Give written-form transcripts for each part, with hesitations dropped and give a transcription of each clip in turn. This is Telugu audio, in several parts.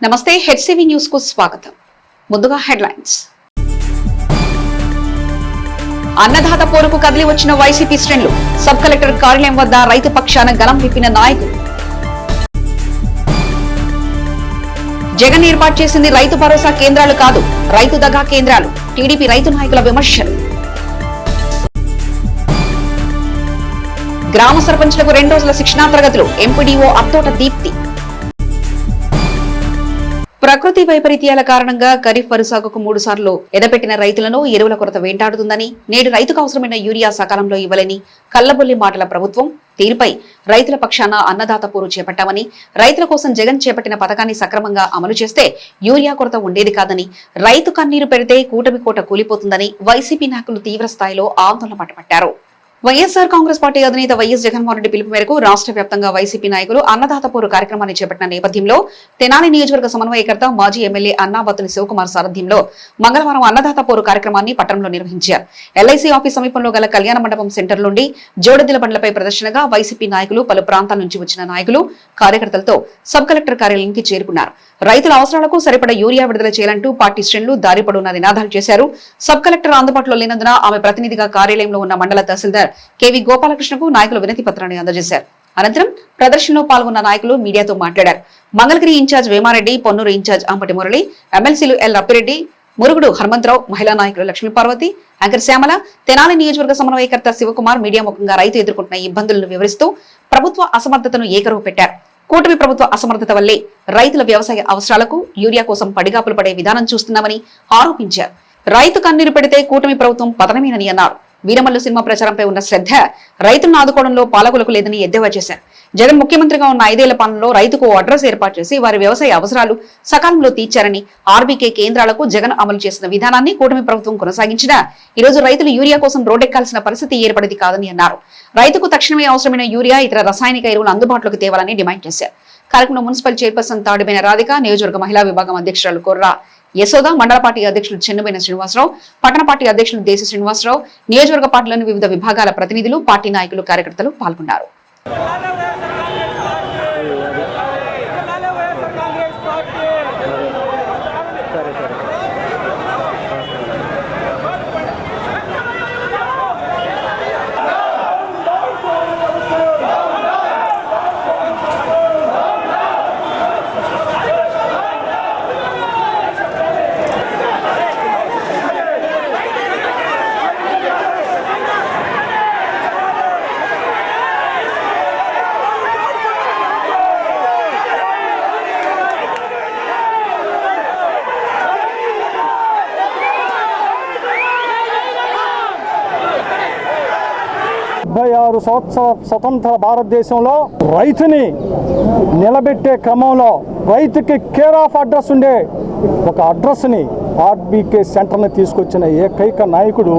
నమస్తే హెచ్సివి న్యూస్ కు స్వాగతం. ముందుగా హెడ్లైన్స్. అన్నదాత పోరుకు కదిలి వచ్చిన వైసీపీ శ్రేణులు. సబ్ కలెక్టర్ కార్యాలయం వద్ద రైతు పక్షాన గలం విప్పిన నాయకులు. జగన్ ఏర్పాటు చేసింది రైతు భరోసా కేంద్రాలు కాదు, రైతు దగా కేంద్రాలు. టీడీపీ రైతు నాయకుల విమర్శలు. గ్రామ సర్పంచ్లకు 2 రోజుల శిక్షణా తరగతులు. ఎంపీడీఓ అత్తోట దీప్తి. ప్రకృతి వైపరీత్యాల కారణంగా ఖరీఫ్ వరి సాగుకు 3 సార్లు ఎదపెట్టిన రైతులను ఎరువుల కొరత వెంటాడుతుందని, నేడు రైతుకు అవసరమైన యూరియా సకాలంలో ఇవ్వలేని కల్లబొల్లి మాటల ప్రభుత్వం తీరుపై రైతుల పక్షాన అన్నదాత పోరు చేపట్టామని, రైతుల కోసం జగన్ చేపట్టిన పథకాన్ని సక్రమంగా అమలు చేస్తే యూరియా కొరత ఉండేది కాదని, రైతు కన్నీరు పెడితే కూటమి కోట కూలిపోతుందని వైసీపీ నాయకులు తీవ్ర స్థాయిలో ఆందోళన పట్టుబట్టారు. వైఎస్ఆర్ కాంగ్రెస్ పార్టీ అధినేత వైఎస్ జగన్మోహన్ రెడ్డి పిలుపు మేరకు రాష్ట్ర వ్యాప్తంగా వైసీపీ నాయకులు అన్నదాత పోరు కార్యక్రమాన్ని చేపట్టిన నేపథ్యంలో తెనాలి నియోజకవర్గ సమన్వయకర్త మాజీ ఎమ్మెల్యే అన్నాబత్తుని శివకుమార్ సారథ్యంలో మంగళవారం అన్నదాత పోరు కార్యక్రమాన్ని పట్టణంలో నిర్వహించారు. ఎల్ఐసి ఆఫీస్ సమీపంలో గల కళ్యాణ మండపం సెంటర్ నుండి జోడెద్దుల బండ్లపై ప్రదర్శనగా వైసీపీ నాయకులు, పలు ప్రాంతాల నుంచి వచ్చిన నాయకులు, కార్యకర్తలతో సబ్ కలెక్టర్ కార్యాలయానికి చేరుకున్నారు. రైతుల అవసరాలకు సరిపడా యూరియా విడుదల చేయాలంటూ పార్టీ శ్రేణులు దారి పొడవునా నినాదాలు చేశారు. సబ్ కలెక్టర్ అందుబాటులో లేనందున ఆమె ప్రతినిధిగా కార్యాలయంలో ఉన్న మండల తహసీల్దార్ కెవి గోపాలకృష్ణకు నాయకులు వినతి పత్రాన్ని అందజేశారు. అనంతరం ప్రదర్శనలో పాల్గొన్న నాయకులు మీడియాతో మాట్లాడారు. మంగళగిరి ఇన్ఛార్జ్ వేమారెడ్డి, పొన్నూరు ఇన్ఛార్జ్ అంపటి మురళి, ఎమ్మెల్సీలు ఎల్ రప్పిరెడ్డి, మురుగుడు హనుమంతరావు, మహిళా నాయకులు లక్ష్మీపార్వతి, యాంకర్ శ్యామల, తెనాలి నియోజకవర్గ సమన్వయకర్త శివకుమార్ మీడియా ముఖంగా రైతు ఎదుర్కొంటున్న ఇబ్బందులను వివరిస్తూ ప్రభుత్వ అసమర్థతను ఏకరువు పెట్టారు. కూటమి ప్రభుత్వ అసమర్థత వల్లే రైతుల వ్యవసాయ అవసరాలకు యూరియా కోసం పడిగాపులు పడే విధానం చూస్తున్నామని ఆరోపించారు. రైతు కన్నీరు పెడితే కూటమి ప్రభుత్వం పతనమేనని అన్నారు. వీరమల్లు సినిమా ప్రచారంపై ఉన్న శ్రద్ధ రైతులను ఆదుకోవడంలో పాలకులకు లేదని ఎద్దేవా చేశారు. జగన్ ముఖ్యమంత్రిగా ఉన్న 5 ఏళ్ల పాలనలో రైతుకు అడ్రస్ ఏర్పాటు చేసి వారి వ్యవసాయ అవసరాలు సకాలంలో తీర్చారని, ఆర్బీకే కేంద్రాలకు జగన్ అమలు చేసిన విధానాన్ని కూటమి ప్రభుత్వం కొనసాగించినా ఈరోజు రైతులు యూరియా కోసం రోడ్డెక్కాల్సిన పరిస్థితి ఏర్పడింది కాదని అన్నారు. రైతుకు తక్షణమే అవసరమైన యూరియా, ఇతర రసాయనిక ఎరువులు అందుబాటులోకి తేవాలని డిమాండ్ చేశారు. కార్యక్రమంలో మున్సిపల్ చైర్పర్సన్ తాడిబైన రాధిక, నియోజకవర్గ మహిళా విభాగం అధ్యక్షురాలు కొర్రా యశోద, మండల పార్టీ అధ్యక్షులు చెన్నుబైన శ్రీనివాసరావు, పట్టణ పార్టీ అధ్యక్షులు దేశ శ్రీనివాసరావు, నియోజకవర్గ పార్టీలోని వివిధ విభాగాల ప్రతినిధులు, పార్టీ నాయకులు, కార్యకర్తలు పాల్గొన్నారు. స్వతంత్ర భారతదేశంలో రైతుని నిలబెట్టే క్రమంలో రైతుకి కేర్ ఆఫ్ అడ్రస్ ఉండే ఒక అడ్రస్ని ఆర్బీకే సెంటర్ని తీసుకొచ్చిన ఏకైక నాయకుడు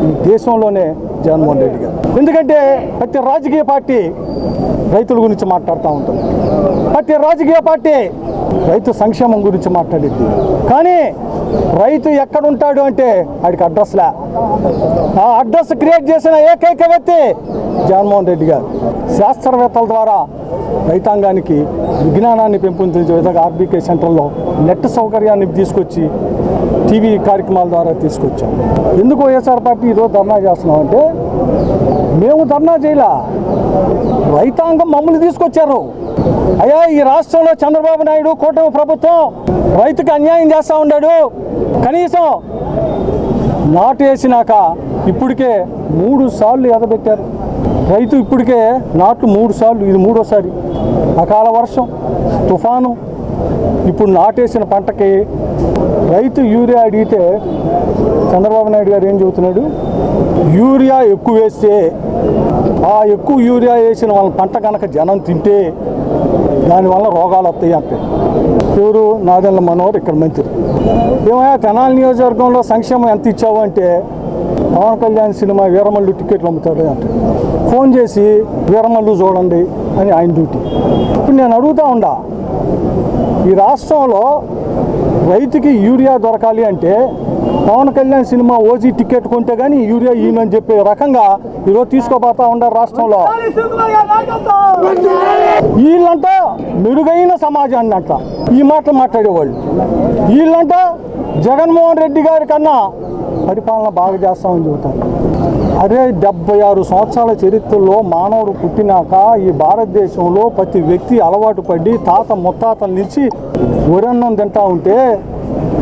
ఈ దేశంలోనే జగన్మోహన్ రెడ్డి గారు. ఎందుకంటే ప్రతి రాజకీయ పార్టీ రైతుల గురించి మాట్లాడుతూ ఉంటుంది, ప్రతి రాజకీయ పార్టీ రైతు సంక్షేమం గురించి మాట్లాడిద్ది. కానీ రైతు ఎక్కడుంటాడు అంటే వాడికి అడ్రస్లా. ఆ అడ్రస్ క్రియేట్ చేసిన ఏకైక వ్యక్తి జగన్మోహన్ రెడ్డి గారు. శాస్త్రవేత్తల ద్వారా రైతాంగానికి విజ్ఞానాన్ని పెంపొందించే విధంగా ఆర్బీకే సెంటర్లో నెట్ సౌకర్యాన్ని తీసుకొచ్చి టీవీ కార్యక్రమాల ద్వారా తీసుకొచ్చాం. ఎందుకు వైఎస్ఆర్ పార్టీ ఈరోజు ధర్నా చేస్తున్నాం అంటే, మేము ధర్నా చేయలా, రైతాంగం మమ్మల్ని తీసుకొచ్చారు. అయ్యా, ఈ రాష్ట్రంలో చంద్రబాబు నాయుడు కూటమి ప్రభుత్వం రైతుకి అన్యాయం చేస్తూ ఉన్నాడు. కనీసం నాటు వేసినాక ఇప్పటికే 3 సార్లు ఎదబెట్టారు. రైతు ఇప్పటికే నాట్లు 3 సార్లు, ఇది 3వసారి. అకాల వర్షం, తుఫాను, ఇప్పుడు నాటేసిన పంటకి రైతు యూరియా అడిగితే చంద్రబాబు నాయుడు గారు ఏం చెబుతున్నాడు, యూరియా ఎక్కువ వేస్తే ఆ ఎక్కువ యూరియా వేసిన వాళ్ళ పంట కనుక జనం తింటే దానివల్ల రోగాలు వస్తాయి అంటే. ఎవరు? నాదెండ్ల మనోహర్ ఇక్కడ మంత్రి. ఏమయ్యా, తెనాలి నియోజకవర్గంలో సంక్షేమం ఎంత ఇచ్చావు అంటే, పవన్ కళ్యాణ్ సినిమా వీరమల్లు టికెట్లు అమ్ముతాడు అంటే ఫోన్ చేసి వీరమల్లు చూడండి అని ఆయన డ్యూటీ. ఇప్పుడు నేను అడుగుతా ఉండా, ఈ రాష్ట్రంలో రైతుకి యూరియా దొరకాలి అంటే Pavan Kalyan cinema OG ticket కొంటే కానీ యూరియా ఈయనని చెప్పే రకంగా ఈరోజు తీసుకోబోతా ఉన్నారు రాష్ట్రంలో. వీళ్ళంట మెరుగైన సమాజాన్ని అంట ఈ మాటలు మాట్లాడేవాళ్ళు. వీళ్ళంట జగన్మోహన్ రెడ్డి గారి కన్నా పరిపాలన బాగా చేస్తామని చెబుతారు. అరే 76 సంవత్సరాల చరిత్రలో మానవుడు పుట్టినాక ఈ భారతదేశంలో ప్రతి వ్యక్తి అలవాటు పడి తాత ముత్తాతల నుంచి వరన్నం తింటా ఉంటే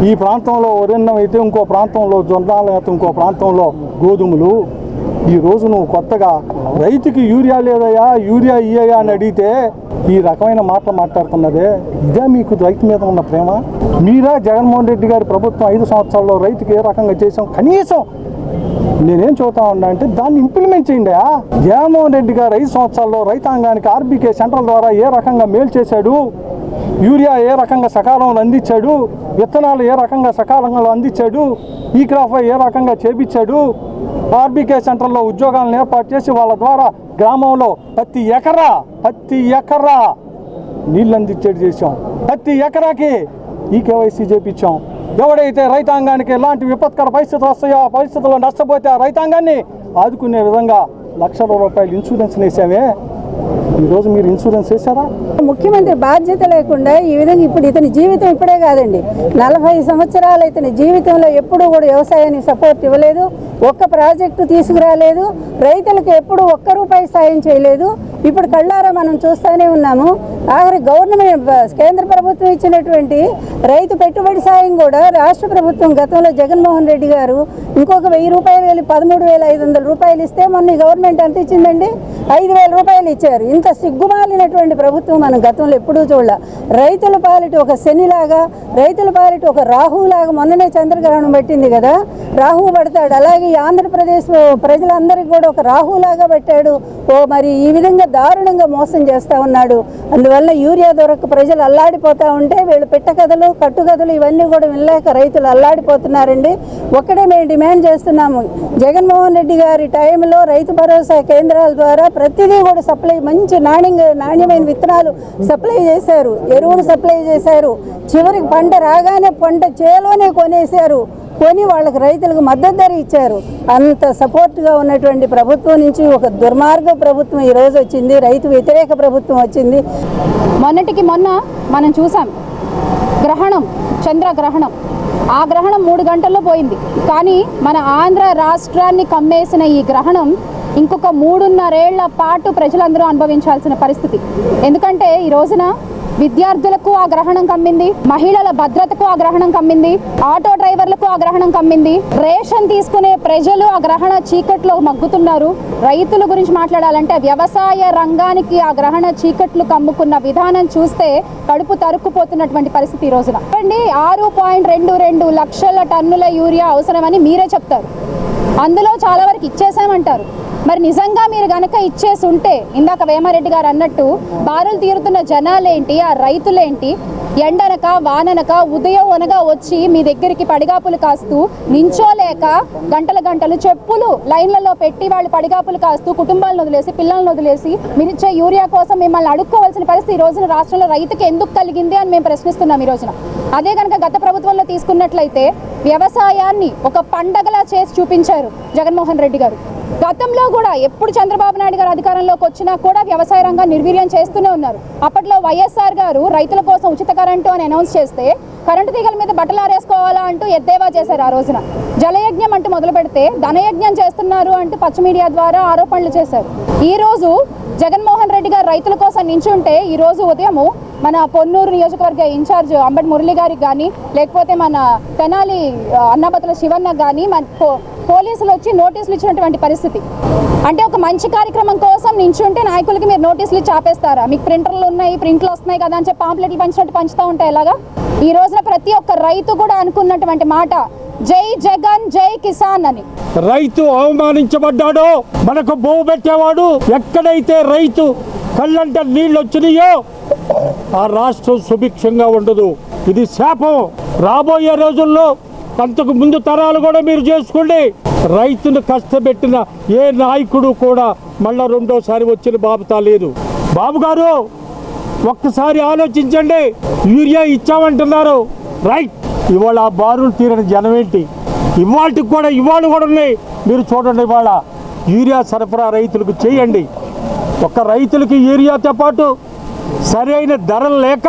ఈ ప్రాంతంలో వరన్నం అయితే ఇంకో ప్రాంతంలో జొన్నాలు అయితే ఇంకో ప్రాంతంలో గోధుమలు. ఈరోజు నువ్వు కొత్తగా రైతుకి యూరియా లేదయా యూరియా ఇయ్యయా అని అడిగితే ఈ రకమైన మాటలు మాట్లాడుతున్నదే. ఇదే మీకు రైతు మీద ఉన్న ప్రేమ? మీరా జగన్మోహన్ రెడ్డి గారి ప్రభుత్వం 5 సంవత్సరాల్లో రైతుకి ఏ రకంగా చేసాం కనీసం నేనేం చూతా ఉన్నా అంటే దాన్ని ఇంప్లిమెంట్ చేయండి. జగన్మోహన్ రెడ్డి గారు 5 సంవత్సరాల్లో రైతాంగానికి ఆర్బీకే సెంట్రల్ ద్వారా ఏ రకంగా మేలు చేశాడు, యూరియా ఏ రకంగా సకాలంలో అందించాడు, విత్తనాలు ఏ రకంగా సకాలంలో అందించాడు, ఈ క్రాప్ ఏ రకంగా చేపించాడు, ఆర్బీకే సెంటర్లో ఉద్యోగాలను ఏర్పాటు చేసి వాళ్ళ ద్వారా గ్రామంలో ప్రతి ఎకరా నీళ్ళు అందించేది చేసాం. ప్రతి ఎకరాకి ఈ కేవైసీ చేపించాం. ఎవడైతే రైతాంగానికి ఎలాంటి విపత్కర పరిస్థితులు వస్తాయో ఆ పరిస్థితుల్లో నష్టపోతే ఆ రైతాంగాన్ని ఆదుకునే విధంగా లక్షల రూపాయలు ఇన్సూరెన్స్ వేసామే. ఈరోజు మీరు ఇన్సూరెన్స్ వేసారా? ముఖ్యమంత్రి బాధ్యత లేకుండా ఈ విధంగా ఇప్పుడు ఇతని జీవితం ఇప్పుడే కాదండి, 40 సంవత్సరాలు ఇతని జీవితంలో ఎప్పుడూ కూడా వ్యవసాయానికి సపోర్ట్ ఇవ్వలేదు, ఒక్క ప్రాజెక్టు తీసుకురాలేదు, రైతులకు ఎప్పుడు ఒక్క రూపాయి సాయం చేయలేదు. ఇప్పుడు కళ్ళారా మనం చూస్తూనే ఉన్నాము. ఆఖరి గవర్నమెంట్ కేంద్ర ప్రభుత్వం ఇచ్చినటువంటి రైతు పెట్టుబడి సాయం కూడా రాష్ట్ర ప్రభుత్వం గతంలో జగన్మోహన్ రెడ్డి గారు ఇంకొక 1000 రూపాయలు 13,500 రూపాయలు ఇస్తే మొన్న గవర్నమెంట్ ఎంత ఇచ్చిందండి? 5,000 రూపాయలు ఇచ్చారు. ఇంత సిగ్గుమాలినటువంటి ప్రభుత్వం మనం గతంలో ఎప్పుడూ చూడాల. రైతుల పాలిటి ఒక శనిలాగా, రైతుల పాలిటి ఒక రాహులాగా మొన్ననే చంద్రగ్రహణం పట్టింది కదా, రాహు పడతాడు. అలాగే ఆంధ్రప్రదేశ్ ప్రజలందరికీ కూడా ఒక రాహులాగా పెట్టాడు. మరి ఈ విధంగా దారుణంగా మోసం చేస్తూ ఉన్నాడు. అందువల్ల యూరియా దొరక ప్రజలు అల్లాడిపోతూ ఉంటే వీళ్ళు పెట్టకథలు కట్టుకథలు ఇవన్నీ కూడా వినలేక రైతులు అల్లాడిపోతున్నారండి. ఒక్కడే మేము డిమాండ్ చేస్తున్నాము, జగన్మోహన్ రెడ్డి గారి టైంలో రైతు భరోసా కేంద్రాల ద్వారా ప్రతిదీ కూడా సప్లై మంచి నాణ్యమైన విత్తనాలు సప్లై చేశారు, ఎరువులు సప్లై చేశారు. చివరికి పంట రాగానే పంట చేలోనే కొనేశారు, కొని వాళ్ళకి రైతులకు మద్దతు ధర ఇచ్చారు. అంత సపోర్ట్గా ఉన్నటువంటి ప్రభుత్వం నుంచి ఒక దుర్మార్గ ప్రభుత్వం ఈరోజు వచ్చింది, రైతు వ్యతిరేక ప్రభుత్వం వచ్చింది. మొన్నటికి మొన్న మనం చూసాం గ్రహణం, చంద్రగ్రహణం. ఆ గ్రహణం 3 గంటల్లో పోయింది. కానీ మన ఆంధ్ర రాష్ట్రాన్ని కమ్మేసిన ఈ గ్రహణం ఇంకొక 3.5 ఏళ్ల పాటు ప్రజలందరూ అనుభవించాల్సిన పరిస్థితి. ఎందుకంటే ఈ రోజున విద్యార్థులకు ఆ గ్రహణం కమ్మింది, మహిళల భద్రతకు ఆ గ్రహణం కమ్మింది, ఆటో డ్రైవర్లకు ఆ గ్రహణం కమ్మింది, రేషన్ తీసుకునే ప్రజలు ఆ గ్రహణ చీకట్లో మగ్గుతున్నారు. రైతుల గురించి మాట్లాడాలంటే వ్యవసాయ రంగానికి ఆ గ్రహణ చీకట్లు కమ్ముకున్న విధానం చూస్తే కడుపు తరుక్కుపోతున్నటువంటి పరిస్థితి ఈ రోజున. 6.22 లక్షల టన్నుల యూరియా అవసరమని మీరే చెప్తారు, అందులో చాలా వరకు ఇచ్చేసామంటారు. మరి నిజంగా మీరు గనక ఇచ్చేసి ఉంటే ఇందాక వేమారెడ్డి గారు అన్నట్టు బారులు తీరుతున్న జనాలేంటి, ఆ రైతులేంటి, ఎండనక వాననక ఉదయం అనగా వచ్చి మీ దగ్గరికి పడిగాపులు కాస్తూ నించోలేక గంటలు చెప్పులు లైన్లలో పెట్టి వాళ్ళు పడిగాపులు కాస్తూ కుటుంబాలను వదిలేసి పిల్లలను వదిలేసి మీరిచ్చే యూరియా కోసం మిమ్మల్ని అడుక్కోవాల్సిన పరిస్థితి ఈ రోజున రాష్ట్రంలో రైతుకి ఎందుకు కలిగింది అని మేము ప్రశ్నిస్తున్నాం ఈ రోజున. అదే కనుక గత ప్రభుత్వంలో తీసుకున్నట్లయితే వ్యవసాయాన్ని ఒక పండగలా చేసి చూపించారు జగన్మోహన్ రెడ్డి గారు. గతంలో కూడా ఎప్పుడు చంద్రబాబు నాయుడు గారు అధికారంలోకి వచ్చినా కూడా వ్యవసాయ రంగాన్ని నిర్వీర్యం చేస్తూనే ఉన్నారు. అప్పట్లో వైఎస్ఆర్ గారు రైతుల కోసం ఉచిత కరెంటు అని అనౌన్స్ చేస్తే కరెంటు తీగల మీద బట్టలు ఆరేసుకోవాలా అంటూ ఎద్దేవా చేశారు. ఆ రోజున జలయజ్ఞం అంటూ మొదలు పెడితే ధనయజ్ఞం చేస్తున్నారు అంటూ పచ్చ మీడియా ద్వారా ఆరోపణలు చేశారు. ఈ రోజు జగన్మోహన్ రెడ్డి గారు రైతుల కోసం నించుంటే ఈ రోజు ఉదయము మన పొన్నూరు నియోజకవర్గ ఇన్ఛార్జ్ అంబటి మురళి గారికి కానీ లేకపోతే మన తెనాలి అన్నాబతుల శివన్న కానీ మన పోలీసులు వచ్చి నోటీసులు ఇచ్చినటువంటి పరిస్థితి. అంటే ఒక మంచి కార్యక్రమం కోసం నించుంటే నాయకులకి మీరు నోటీసులు ఇచ్చి ఆపేస్తారా? మీకు ప్రింటర్లు ఉన్నాయి, ప్రింట్లు వస్తున్నాయి కదా అని చెప్పి పాంప్లెట్లు పంచినట్టు పంచుతూ ఉంటాయి. ఎలాగా ఈ రోజున ప్రతి ఒక్క రైతు కూడా అనుకున్నటువంటి మాట జై జగన్ జై కిసాన్ అని. రైతు అవమానించబడ్డాడో, మనకు భూమి పెట్టేవాడు, ఎక్కడైతే రైతు కళ్ళంట నీళ్ళు వచ్చినాయో ఆ రాష్ట్రం సుభిక్షంగా ఉండదు. ఇది శాపం. రాబోయే రోజుల్లో అంతకు ముందు తరాలు కూడా మీరు చేసుకోండి. రైతును కష్టపెట్టిన ఏ నాయకుడు కూడా మళ్ళా రెండోసారి వచ్చిన బాబుతా లేదు. బాబు గారు ఒక్కసారి ఆలోచించండి. యూరియా ఇచ్చామంటున్నారు, రైట్, ఇవాళ ఆ బారులు తీరని జనం ఏంటి? ఇవాళకి కూడా ఉన్నాయి. మీరు చూడండి, ఇవాళ యూరియా సరఫరా రైతులకు చేయండి. ఒక రైతులకి యూరియాతో పాటు సరైన ధరలు లేక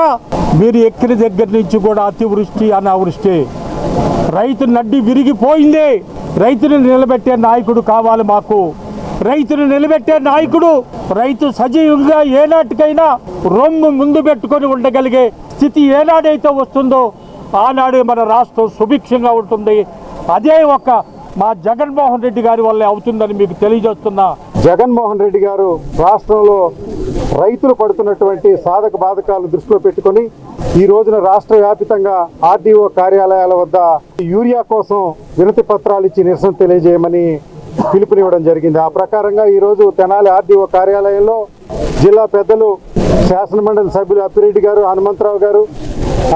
మీరు ఎక్కిన దగ్గర నుంచి కూడా అతివృష్టి అనావృష్టి, రైతు నడ్డి విరిగిపోయింది. రైతుని నిలబెట్టే నాయకుడు కావాలి మాకు. రైతును నిలబెట్టే నాయకుడు, రైతు సజీవంగా ఏనాటికైనా రొమ్ము ముందు పెట్టుకొని ఉండగలిగే స్థితి ఏనాడైతే వస్తుందో ఆనాడే మన రాష్ట్రం సుభిక్షంగా ఉంటుంది. అదే ఒక మా జగన్మోహన్ రెడ్డి గారి వల్లే అవుతుందని మీకు తెలియజేస్తున్నా. జగన్మోహన్ రెడ్డి గారు రాష్ట్రంలో రైతులు పడుతున్నటువంటి సాధక బాధకాలను దృష్టిలో పెట్టుకొని ఈ రోజున రాష్ట్ర వ్యాప్తంగా ఆర్డీఓ కార్యాలయాల వద్ద యూరియా కోసం వినతి పత్రాలు ఇచ్చి నిరసన తెలియజేయమని పిలుపునివ్వడం జరిగింది. ఆ ప్రకారంగా ఈరోజు తెనాలి ఆర్డీఓ కార్యాలయంలో జిల్లా పెద్దలు శాసనమండలి సభ్యులు అప్పిరెడ్డి గారు, హనుమంతరావు గారు,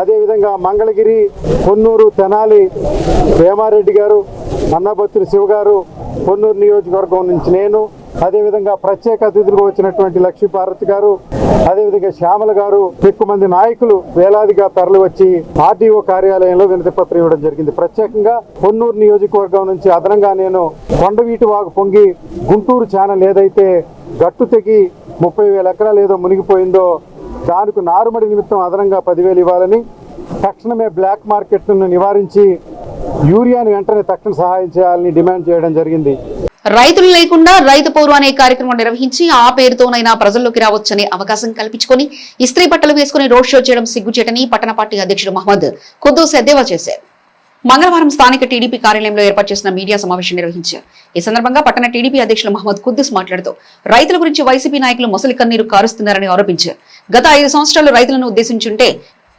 అదేవిధంగా మంగళగిరి, కొన్నూరు, తెనాలి వేమారెడ్డి గారు, అన్నబత్తుని శివ గారు, కొన్నూరు నియోజకవర్గం నుంచి నేను, అదేవిధంగా ప్రత్యేక అతిథులుగా వచ్చినటువంటి లక్ష్మీపార్వతి గారు, అదేవిధంగా శ్యామల గారు, ఎక్కువ మంది నాయకులు వేలాదిగా తరలి వచ్చి ఆర్డీఓ కార్యాలయంలో వినతి పత్రం ఇవ్వడం జరిగింది. ప్రత్యేకంగా కొన్నూరు నియోజకవర్గం నుంచి అదనంగా నేను కొండవీటి వాగు పొంగి గుంటూరు ఛానల్ ఏదైతే గట్టు తెగి 30,000 ఎకరాలు ఏదో మునిగిపోయిందో దానికి నారుమడి నిమిత్తం అదనంగా 10,000 ఇవ్వాలని, తక్షణమే బ్లాక్ మార్కెట్ను నివారించి యూరియాను వెంటనే తక్షణ సహాయం చేయాలని డిమాండ్ చేయడం జరిగింది. రైతులు లేకుండా రైతు పౌరు అనే కార్యక్రమం నిర్వహించి ఆ పేరుతోనైనా ప్రజల్లోకి రావచ్చనే అవకాశం కల్పించుకొని ఇస్త్రీ బట్టలు వేసుకుని రోడ్ షో చేయడం సిగ్గుచేటని పట్టణ పార్టీ అధ్యక్షుడు మహమ్మద్ ఖుద్దూస్ ఎద్దేవా చేశారు. మంగళవారం స్థానిక టీడీపీ కార్యాలయంలో ఏర్పాటు చేసిన మీడియా సమావేశం నిర్వహించారు. ఈ సందర్భంగా పట్టణ టీడీపీ అధ్యక్షులు మహమ్మద్ ఖుద్దూస్ మాట్లాడుతూ రైతుల గురించి వైసీపీ నాయకులు మొసలి కన్నీరు కారుస్తున్నారని ఆరోపించారు. గత 5 సంవత్సరాలు రైతులను ఉద్దేశించుంటే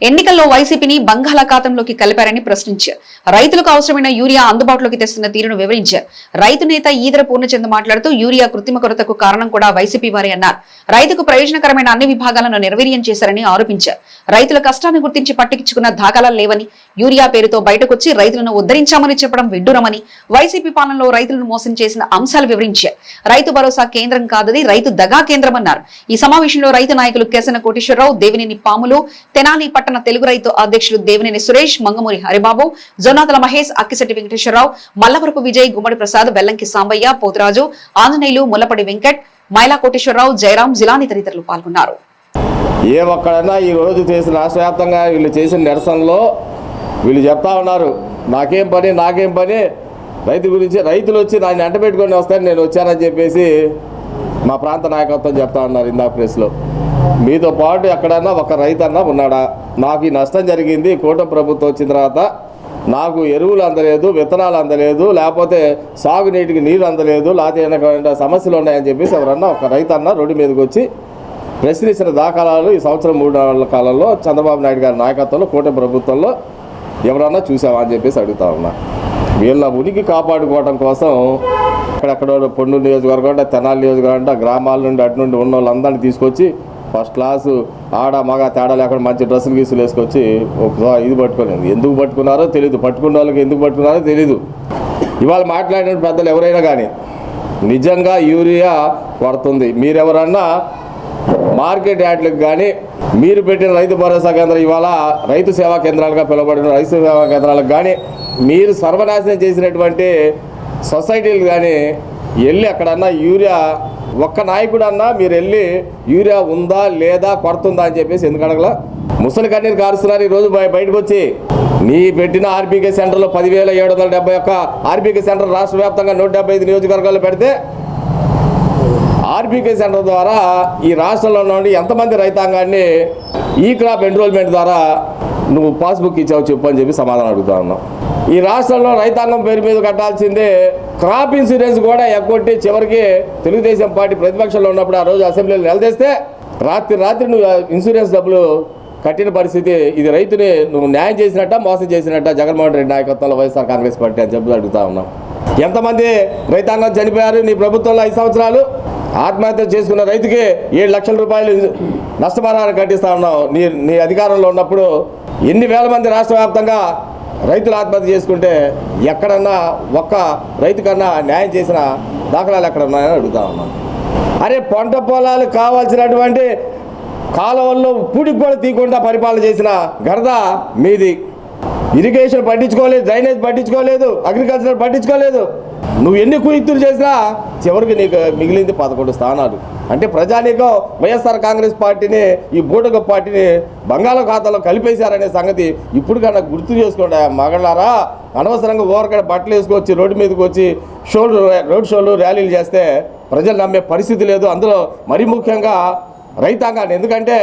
ఎన్నికల్లో వైసీపీని బంగాళాఖాతంలోకి కలిపారని ప్రశ్నించారు. రైతులకు అవసరమైన యూరియా అందుబాటులోకి తెస్తున్న తీరును వివరించారు. రైతు నేత ఈదర పూర్ణచంద్ మాట్లాడుతూ యూరియా కృత్రిమ కొరతకు కారణం కూడా వైసీపీ వారే అన్నారు. రైతుకు ప్రయోజనకరమైన అన్ని విభాగాలను నిర్వీర్యం చేశారని ఆరోపించారు. రైతుల కష్టాన్ని గుర్తించి పట్టించుకున్న దాఖలాలు లేవని, యూరియా పేరుతో బయటకొచ్చి రైతులను ఉద్ధరించామని చెప్పడం విడ్డూరమని, వైసీపీ పాలనలో రైతులను మోసం చేసిన అంశాలు వివరించారు. రైతు భరోసా కేంద్రం కాదది రైతు దగా కేంద్రమన్నారు. ఈ సమావేశంలో రైతు నాయకులు కేసన కోటేశ్వరరావు, దేవినేని పాములు, తెనాలి పట్టణ తెలుగు రైతు అధ్యక్షులు దేవినేని సురేష్, మంగమూరి హరిబాబు, జొన్నాతల మహేష్, అక్కిశెట్టి వెంకటేశ్వరరావు, మల్లవరపు విజయ్, గుమ్మడి ప్రసాద్, వెల్లంకి సాంబయ్య, పోతురాజు, ఆంజనేయులు, ముల్లపడి వెంకట్, మైలా కోటేశ్వరరావు, జయరాం, జిలాని తదితరులు పాల్గొన్నారు. ఏ ఒక్కడన్నా ఈ రోజు చేసిన రాష్ట్ర వ్యాప్తంగా వీళ్ళు చేసిన నిరసనలో వీళ్ళు చెప్తా ఉన్నారు, నాకేం పని, రైతు గురించి, రైతులు వచ్చి దాన్ని అంటపెట్టుకొని వస్తాను నేను వచ్చానని చెప్పేసి మా ప్రాంత నాయకత్వం చెప్తా ఉన్నారు ఇందాక ప్రెస్లో. మీతో పాటు ఎక్కడన్నా ఒక రైతన్నా ఉన్నాడా? నాకు ఈ నష్టం జరిగింది, కూటమి ప్రభుత్వం వచ్చిన తర్వాత నాకు ఎరువులు అందలేదు, విత్తనాలు అందలేదు, లేకపోతే సాగునీటికి నీరు అందలేదు, లేకపోతే సమస్యలు ఉన్నాయని చెప్పేసి ఎవరన్నా ఒక రైతన్నా రోడ్డు మీదకి వచ్చి ప్రశ్నించిన దాఖలాలు ఈ సంవత్సరం 3 నెలల కాలంలో చంద్రబాబు నాయుడు గారి నాయకత్వంలో కూటమి ప్రభుత్వంలో ఎవరన్నా చూసావా అని చెప్పేసి అడుగుతా ఉన్నా. వీళ్ళ ఉనికి కాపాడుకోవడం కోసం అక్కడెక్కడ పొన్నూరు నియోజకవర్గం అంటే, తెనాలి నియోజకవర్గం అంటే, గ్రామాల నుండి అటు నుండి ఉన్న వాళ్ళందరినీ తీసుకొచ్చి ఫస్ట్ క్లాసు ఆడ మగ తేడా లేకుండా మంచి డ్రెస్సులు గీసులు వేసుకొచ్చి ఒకసారి ఇది పట్టుకోలేదు. ఎందుకు పట్టుకున్నారో తెలీదు, పట్టుకున్న వాళ్ళకి ఎందుకు పట్టుకున్నారో తెలీదు. ఇవాళ మాట్లాడిన పెద్దలు ఎవరైనా కానీ నిజంగా యూరియా పడుతుంది, మీరెవరన్నా మార్కెట్ యార్డ్లకు కానీ మీరు పెట్టిన రైతు భరోసా కేంద్రం ఇవాళ రైతు సేవా కేంద్రాలుగా పిలువబడిన రైతు సేవా కేంద్రాలకు కానీ మీరు సర్వనాశనం చేసినటువంటి సొసైటీలు కానీ వెళ్ళి అక్కడన్నా యూరియా ఒక్క నాయకుడు అన్నా మీరు వెళ్ళి యూరియా ఉందా లేదా కొడుతుందా అని చెప్పేసి ఎందుకు అడగలా? ముసలి కన్నీరు కారుస్తున్నారు ఈరోజు బయటకు వచ్చి. నీ పెట్టిన ఆర్బీకే సెంటర్లో 10,771 ఆర్బీకే సెంటర్ రాష్ట్ర వ్యాప్తంగా 175 నియోజకవర్గాల్లో పెడితే ఆర్బీకే సెంటర్ ద్వారా ఈ రాష్ట్రంలో నుండి ఎంతమంది రైతాంగాన్ని ఈ క్రాప్ ఎన్రోల్మెంట్ ద్వారా నువ్వు పాస్బుక్ ఇచ్చావు చెప్పు అని చెప్పి సమాధానం అడుగుతా ఉన్నావు. ఈ రాష్ట్రంలో రైతాంగం పేరు మీద కట్టాల్సిందే క్రాప్ ఇన్సూరెన్స్ కూడా ఎగ్గొట్టి చివరికి తెలుగుదేశం పార్టీ ప్రతిపక్షంలో ఉన్నప్పుడు ఆ రోజు అసెంబ్లీలో నిలదీస్తే రాత్రి నువ్వు ఇన్సూరెన్స్ డబ్బులు కట్టిన పరిస్థితి. ఇది రైతుని నువ్వు న్యాయం చేసినట్ట మోసం చేసినట్ట జగన్మోహన్ రెడ్డి నాయకత్వంలో వైఎస్ఆర్ కాంగ్రెస్ పార్టీ అని చెప్పి అడుగుతా ఉన్నాం. ఎంతమంది రైతాంగం చనిపోయారు నీ ప్రభుత్వంలో 5 సంవత్సరాలు? ఆత్మహత్య చేసుకున్న రైతుకి 7 లక్షల రూపాయలు నష్టపరిహారం కట్టిస్తా ఉన్నావు. నీ అధికారంలో ఉన్నప్పుడు ఎన్ని వేల మంది రాష్ట్ర వ్యాప్తంగా రైతులు ఆత్మహత్య చేసుకుంటే ఎక్కడన్నా ఒక్క రైతు కన్నా న్యాయం చేసిన దాఖలాలు ఎక్కడ ఉన్నాయని అడుగుతా ఉన్నాను. అరే పంట పొలాలు కావాల్సినటువంటి కాలువల్లో పూడికి కూడా తీయకుండా పరిపాలన చేసిన ఘనత మీది. ఇరిగేషన్ పట్టించుకోలేదు, డ్రైనేజ్ పట్టించుకోలేదు, అగ్రికల్చర్ పట్టించుకోలేదు. నువ్వు ఎన్ని కుయుక్తులు చేసినా చివరికి నీకు మిగిలింది 11 స్థానాలు. అంటే ప్రజానీకం వైఎస్ఆర్ కాంగ్రెస్ పార్టీని, ఈ బూటక పార్టీని బంగాళాఖాతంలో కలిపేశారనే సంగతి ఇప్పుడు కన్నా గుర్తు చేసుకోండి మగళ్ళారా. అనవసరంగా ఓరకడ బట్టలు వేసుకొచ్చి రోడ్డు మీదకి వచ్చి రోడ్ షోలు ర్యాలీలు చేస్తే ప్రజలు నమ్మే పరిస్థితి లేదు. అందులో మరీ ముఖ్యంగా రైతాంగాన్ని, ఎందుకంటే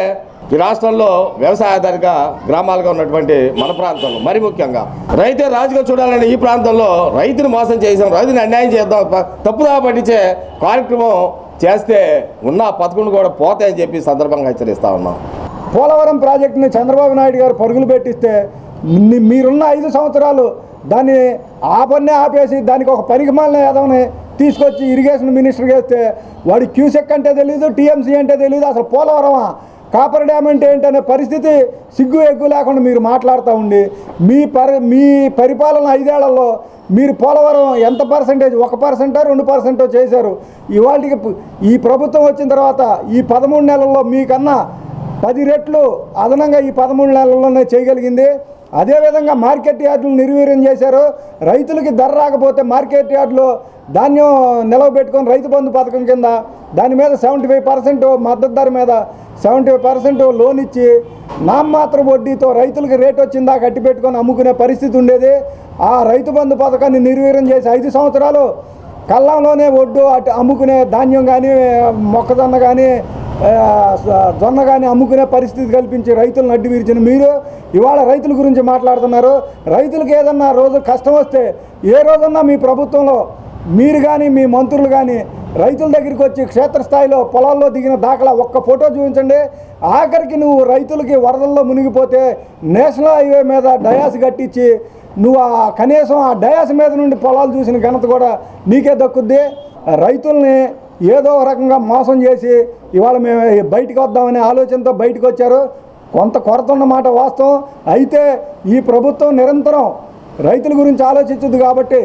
ఈ రాష్ట్రంలో వ్యవసాయ ఆధారిత గ్రామాలుగా ఉన్నటువంటి మన ప్రాంతంలో మరీ ముఖ్యంగా రైతే రాజుగా చూడాలని ఈ ప్రాంతంలో రైతుని మోసం చేసాం, రైతుని అన్యాయం చేద్దాం, తప్పుదా పట్టించే కార్యక్రమం చేస్తే ఉన్న 11 కూడా పోతాయని చెప్పి సందర్భంగా హెచ్చరిస్తా ఉన్నాం. పోలవరం ప్రాజెక్టుని చంద్రబాబు నాయుడు గారు పరుగులు పెట్టిస్తే మీరున్న 5 సంవత్సరాలు దాన్ని ఆపేసి దానికి ఒక పరిగమాలన యాదవ్ని తీసుకొచ్చి ఇరిగేషన్ మినిస్టర్ చేస్తే వాడి క్యూసెక్ అంటే తెలియదు, టీఎంసీ అంటే తెలియదు, అసలు పోలవరమా కాపర్ డ్యామ్ అంటే ఏంటనే పరిస్థితి సిగ్గు ఎగ్గు లేకుండా మీరు మాట్లాడుతూ ఉండి మీ పరిపాలన 5 ఏళ్లలో మీరు పోలవరం ఎంత పర్సెంటేజ్, 1%, 2% చేశారు. ఇవాళకి ఈ ప్రభుత్వం వచ్చిన తర్వాత ఈ 13 నెలల్లో మీకన్నా 10 రెట్లు అదనంగా ఈ 13 నెలల్లోనే చేయగలిగింది. అదేవిధంగా మార్కెట్ యార్డులు నిర్వీర్యం చేశారు. రైతులకి ధర రాకపోతే మార్కెట్ యార్డులో ధాన్యం నిలవబెట్టుకొని రైతు బంధు పథకం కింద దాని మీద 75% మద్దతు ధర మీద 70% లోన్ ఇచ్చి నామమాత్ర వడ్డీతో రైతులకి రేట్ వచ్చిందా కట్టి పెట్టుకొని అమ్ముకునే పరిస్థితి ఉండేది. ఆ రైతు బంధు పథకాన్ని నిర్వీర్యం చేసి 5 సంవత్సరాలు కళ్ళంలోనే ఒడ్డు అటు అమ్ముకునే ధాన్యం కానీ మొక్కజొన్న కానీ జొన్న కానీ అమ్ముకునే పరిస్థితి కల్పించి రైతులను అడ్డు విరిచిన మీరు ఇవాళ రైతుల గురించి మాట్లాడుతున్నారు. రైతులకు ఏదన్నా రోజు కష్టం వస్తే ఏ రోజన్నా మీ ప్రభుత్వంలో మీరు కానీ మీ మంత్రులు కానీ రైతుల దగ్గరికి వచ్చి క్షేత్రస్థాయిలో పొలాల్లో దిగిన దాఖలా ఒక్క ఫోటో చూపించండి. ఆఖరికి నువ్వు రైతులకి వరదల్లో మునిగిపోతే నేషనల్ హైవే మీద డయాస్ కట్టించి నువ్వు కనీసం ఆ డయాస్ మీద నుండి పొలాలు చూసిన ఘనత కూడా నీకే దక్కుద్ది. రైతుల్ని ఏదో రకంగా మోసం చేసి ఇవాళ మేము బయటకు వద్దామనే ఆలోచనతో బయటకు వచ్చారు. కొంత కొరత ఉన్నమాట వాస్తవం. అయితే ఈ ప్రభుత్వం నిరంతరం రైతుల గురించి ఆలోచించదు కాబట్టి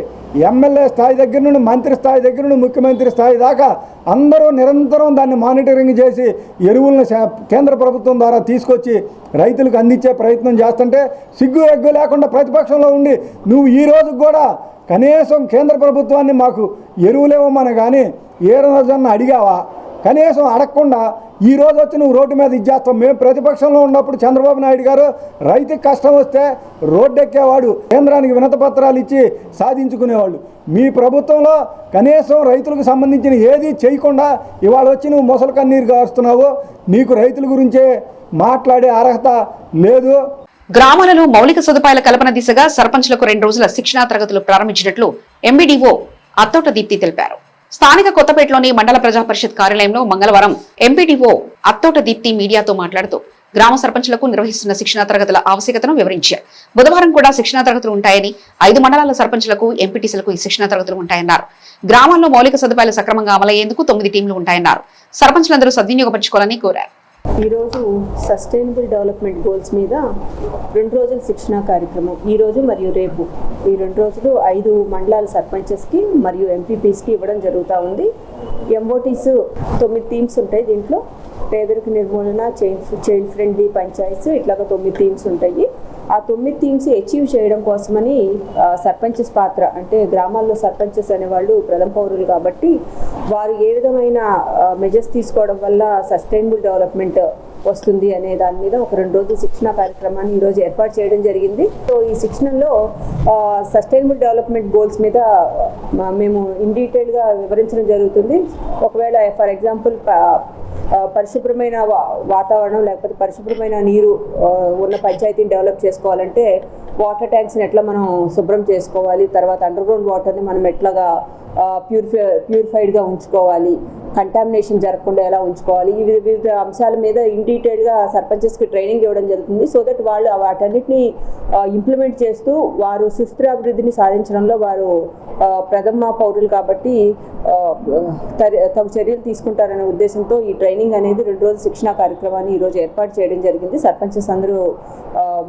ఎమ్మెల్యే స్థాయి దగ్గర నుండి మంత్రి స్థాయి దగ్గర నుండి ముఖ్యమంత్రి స్థాయి దాకా అందరూ నిరంతరం దాన్ని మానిటరింగ్ చేసి ఎరువులను కేంద్ర ప్రభుత్వం ద్వారా తీసుకొచ్చి రైతులకు అందించే ప్రయత్నం చేస్తుంటే సిగ్గు ఎగ్గు లేకుండా ప్రతిపక్షంలో ఉండి నువ్వు ఈ రోజుకి కూడా కనీసం కేంద్ర ప్రభుత్వాన్ని మాకు ఎరువులేవమని కానీ ఏ రోజన్నా అడిగావా? కనీసం అడగకుండా ఈ రోజు వచ్చి నువ్వు రోడ్డు మీద ఇచ్చేస్తావు. మేము ప్రతిపక్షంలో ఉన్నప్పుడు చంద్రబాబు నాయుడు గారు రైతుకి కష్టం వస్తే రోడ్డు ఎక్కేవాడు, కేంద్రానికి వినతి పత్రాలు ఇచ్చి సాధించుకునేవాళ్ళు. మీ ప్రభుత్వంలో కనీసం రైతులకు సంబంధించిన ఏది చేయకుండా ఇవాళ వచ్చి నువ్వు మొసలు కన్నీరు కారుస్తున్నావు. నీకు రైతుల గురించే మాట్లాడే అర్హత లేదు. గ్రామాలలో మౌలిక సదుపాయాల కల్పన దిశగా సర్పంచ్లకు 2 రోజుల శిక్షణా తరగతులు ప్రారంభించినట్లు ఎంపీడీఓ అత్తోట దీప్తి తెలిపారు. స్థానిక కొత్తపేటలోని మండల ప్రజా పరిషత్ కార్యాలయంలో మంగళవారం ఎంపీడీఓ అత్తోట దీప్తి మీడియాతో మాట్లాడుతూ గ్రామ సర్పంచ్లకు నిర్వహిస్తున్న శిక్షణా తరగతుల ఆవశ్యకతను వివరించారు. బుధవారం కూడా శిక్షణా తరగతులు ఉంటాయని, 5 మండలాల సర్పంచ్లకు, ఎంపీటీసీలకు ఈ శిక్షణా తరగతులు ఉంటాయన్నారు. గ్రామాల్లో మౌలిక సదుపాయాలు సక్రమంగా అమలయ్యేందుకు 9 టీంలు ఉంటాయన్నారు. సర్పంచ్లందరూ సద్వినియోగపరచుకోవాలని కోరారు. ఈరోజు సస్టైనబుల్ డెవలప్మెంట్ గోల్స్ మీద 2 రోజుల శిక్షణా కార్యక్రమం ఈరోజు మరియు రేపు ఈ 2 రోజులు 5 మండలాల సర్పంచెస్కి మరియు ఎంపీపీస్కి ఇవ్వడం జరుగుతూ ఉంది. ఎంఓటీస్ 9 థీమ్స్ ఉంటాయి. దీంట్లో పేదరిక నిర్మూలన, చైల్డ్ ఫ్రెండ్లీ పంచాయతీస్ ఇట్లాగా 9 థీమ్స్ ఉంటాయి. ఆ 9 థీమ్స్ అచీవ్ చేయడం కోసమని సర్పంచెస్ పాత్ర, అంటే గ్రామాల్లో సర్పంచెస్ అనేవాళ్ళు ప్రథమ పౌరులు కాబట్టి వారు ఏ విధమైన మెజర్స్ తీసుకోవడం వల్ల సస్టైనబుల్ డెవలప్మెంట్ వస్తుంది అనే దాని మీద ఒక 2 రోజుల శిక్షణ కార్యక్రమాన్ని ఈరోజు ఏర్పాటు చేయడం జరిగింది. సో ఈ శిక్షణలో సస్టైనబుల్ డెవలప్మెంట్ గోల్స్ మీద మేము ఇన్ డీటెయిల్గా వివరించడం జరుగుతుంది. ఒకవేళ ఫర్ ఎగ్జాంపుల్ పరిశుభ్రమైన వాతావరణం లేకపోతే పరిశుభ్రమైన నీరు ఉన్న పంచాయతీని డెవలప్ చేసుకోవాలంటే వాటర్ ట్యాంక్స్ని ఎట్లా మనం శుభ్రం చేసుకోవాలి, తర్వాత అండర్ గ్రౌండ్ వాటర్ని మనం ఎట్లాగా ప్యూరిఫైడ్గా ఉంచుకోవాలి, కంటామినేషన్ జరగకుండా ఎలా ఉంచుకోవాలి, ఈ వివిధ అంశాల మీద ఇన్ డీటెయిల్గా సర్పంచెస్కి ట్రైనింగ్ ఇవ్వడం జరుగుతుంది. సో దట్ వాళ్ళు వాటన్నిటిని ఇంప్లిమెంట్ చేస్తూ వారు సుస్థిర అభివృద్ధిని సాధించడంలో వారు ప్రథమ పౌరులు కాబట్టి తగు చర్యలు తీసుకుంటారనే ఉద్దేశంతో ఈ ట్రైనింగ్ అనేది 2 రోజుల శిక్షణా కార్యక్రమాన్ని ఈరోజు ఏర్పాటు చేయడం జరిగింది. సర్పంచెస్ అందరూ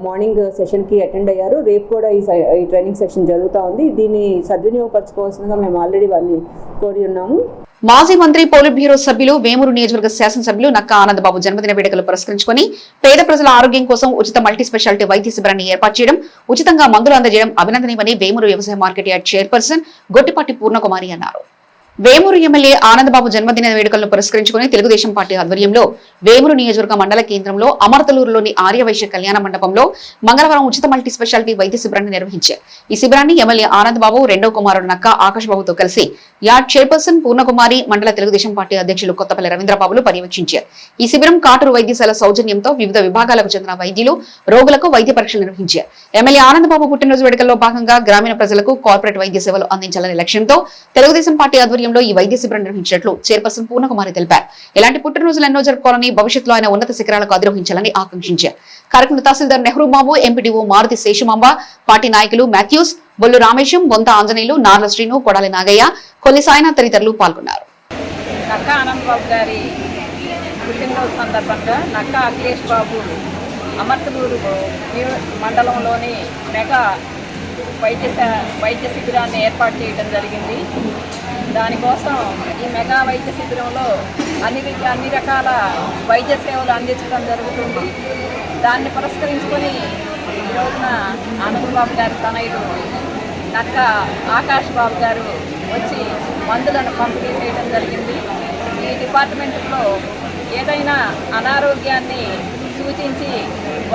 మార్నింగ్ సెషన్కి అటెండ్ అయ్యారు. రేపు కూడా ఈ ట్రైనింగ్ సెషన్ జరుగుతూ ఉంది. దీన్ని సద్వినియోగపరచుకోవాల్సిందిగా మేము ఆల్రెడీ వాళ్ళని కోరి ఉన్నాము. మాజీ మంత్రి పోలిట్ బ్యూరో సభ్యులు వేమూరు నియోజకవర్గ శాసనసభ్యులు నక్కా ఆనందబాబు జన్మదిన వేడుకలు పురస్కరించుకుని పేద ప్రజల ఆరోగ్యం కోసం ఉచిత మల్టీ స్పెషాలిటీ వైద్య శిబిరాన్ని ఏర్పాటు చేయడం, ఉచితంగా మందులు అందజేయడం అభినందనీయమని వేమూరు వ్యవసాయ market yard chairperson Gottipati Purnakumari అన్నారు. వేమూరు ఎమ్మెల్యే ఆనందబాబు జన్మదిన వేడుకలను పురస్కరించుకుని తెలుగుదేశం పార్టీ ఆధ్వర్యంలో వేమూరు నియోజకవర్గ మండల కేంద్రంలో అమర్తలూరులోని ఆర్యవైశ్య కళ్యాణ మండపంలో మంగళవారం ఉచిత మల్టీ స్పెషాలిటీ వైద్య శిబిరాన్ని నిర్వహించారు. ఈ శిబిరాన్ని ఎమ్మెల్యే ఆనందబాబు రెండో కుమారుడు నక్కా ఆకాష్ బాబుతో కలిసి యార్డ్ చైర్పర్సన్ పూర్ణకుమారి, మండల తెలుగుదేశం పార్టీ అధ్యక్షులు కొత్తపల్లి రవీంద్రబాబులు పర్యవేక్షించారు. ఈ శిబిరం కాటూరు వైద్యశాల సౌజన్యంతో వివిధ విభాగాలకు చెందిన వైద్యులు, రోగులకు వైద్య పరీక్షలు నిర్వహించారు. ఎమ్మెల్యే ఆనందబాబు పుట్టినరోజు వేడుకల్లో భాగంగా గ్రామీణ ప్రజలకు కార్పొరేట్ వైద్య సేవలు అందించాలనే లక్ష్యంతో తెలుగుదేశం పార్టీ ఆధ్వర్యంలో ఈ వైద్య శిబిరం నిర్వహించినట్లు చైర్పర్సన్ పూర్ణకుమారి తెలిపారు. ఇలాంటి పుట్టినరోజులు ఎన్నో జరుపుకోవాలని, భవిష్యత్తులో ఆయన ఉన్నత శిఖరాలకు అధిరోహించాలని ఆకాంక్షించారు. కార్యక్రమంలో తహసీల్దార్ నెహ్రూ బాబు, ఎంపీడీఓ మారుతి శేషమాంబ, పార్టీ నాయకులు మాథ్యూస్, బొల్లు రామేశం, బొంత ఆంజనేయులు, నార్ల శ్రీను, కొడాలి నాగయ్య, కొల్లి సాయినాథ్ తదితరులు పాల్గొన్నారు. నక్కా ఆనందబాబు గారి పుట్టినరోజు సందర్భంగా నక్కా అఖిలేష్ బాబు అమర్తలూరు మండలంలోని మెగా వైద్య శిబిరాన్ని ఏర్పాటు చేయడం జరిగింది. దానికోసం ఈ మెగా వైద్య శిబిరంలో అన్ని రకాల వైద్య సేవలు అందించడం జరుగుతుంది. దాన్ని పురస్కరించుకొని ఈ రోజున ఆనందబాబు గారి తనయుడు నక్కా ఆకాష్ బాబు గారు వచ్చి మందులను పంపిణీ చేయడం జరిగింది. ఈ డిపార్ట్మెంట్లో ఏదైనా అనారోగ్యాన్ని సూచించి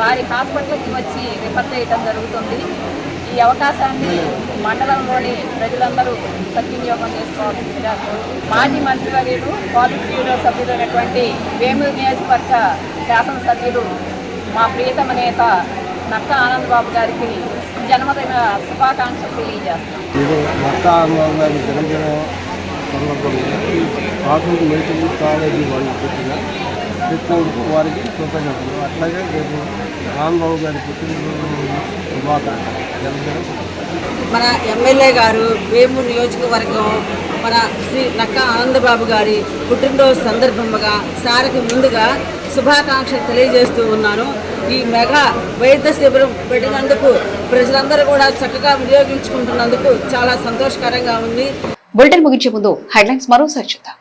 వారి హాస్పిటల్కి వచ్చి రిఫర్ చేయడం జరుగుతుంది. ఈ అవకాశాన్ని మండలంలోని ప్రజలందరూ సద్వినియోగం చేసుకోవాల్సిందిగా మాజీ మంత్రివర్యులు, పాలిట్ బ్యూరో సభ్యులైనటువంటి వేమూరు నియోజకవర్గ శాసనసభ్యులు మా ప్రియతమ నేత నక్కా ఆనందబాబు గారికి జన్మదిన శుభాకాంక్షలు తెలియజేస్తాం. నక్కా ఆనందబాబు గారి జన్మదిన సందర్భంగా కాటూరు మెడికల్ కాలేజీ వాళ్ళు పెట్టినందుకు వారికి కృతజ్ఞతలు. అట్లాగే రేపు ఆనందబాబు గారి పుట్టినరోజు శుభాకాంక్షలు. మన ఎమ్మెల్యే గారు వేమూరు నియోజకవర్గం మన శ్రీ నక్కా ఆనందబాబు గారి పుట్టినరోజు సందర్భంగా సార్కి ముందుగా శుభాకాంక్షలు తెలియజేస్తూ ఉన్నాను. ఈ మెగా వైద్య శిబిరం పెట్టినందుకు ప్రజలందరూ కూడా చక్కగా వినియోగించుకుంటున్నందుకు చాలా సంతోషకరంగా ఉంది. బులెటిన్ ముగించే ముందు హెడ్లైన్స్ మరోసారి చూద్దాం.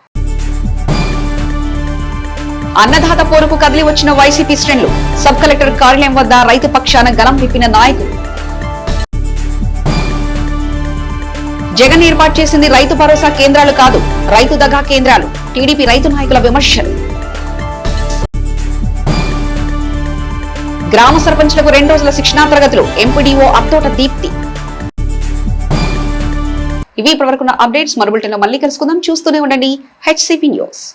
అన్నదాత పోరుకు కదిలి వచ్చిన వైసీపీ శ్రేణులు, సబ్ కలెక్టర్ కార్యాలయం వద్ద రైతు పక్షాన గలం విప్పిన నాయకులు. జగన్ ఏర్పాటు చేసింది రైతు భరోసా కేంద్రాలు కాదు, రైతు దగా కేంద్రాలు. టీడీపీ రైతు నాయకుల విమర్శలు. గ్రామ సర్పంచ్లకు 2 రోజుల శిక్షణా తరగతులు, ఎంపీడీఓ అత్తోట దీప్తి. ఇవి ఇప్పటివరకున్న అప్డేట్స్. మరో బులెటిన్లో మళ్ళీ కలుసుకుందాం. చూస్తూనే ఉండండి హెచ్సిపి న్యూస్.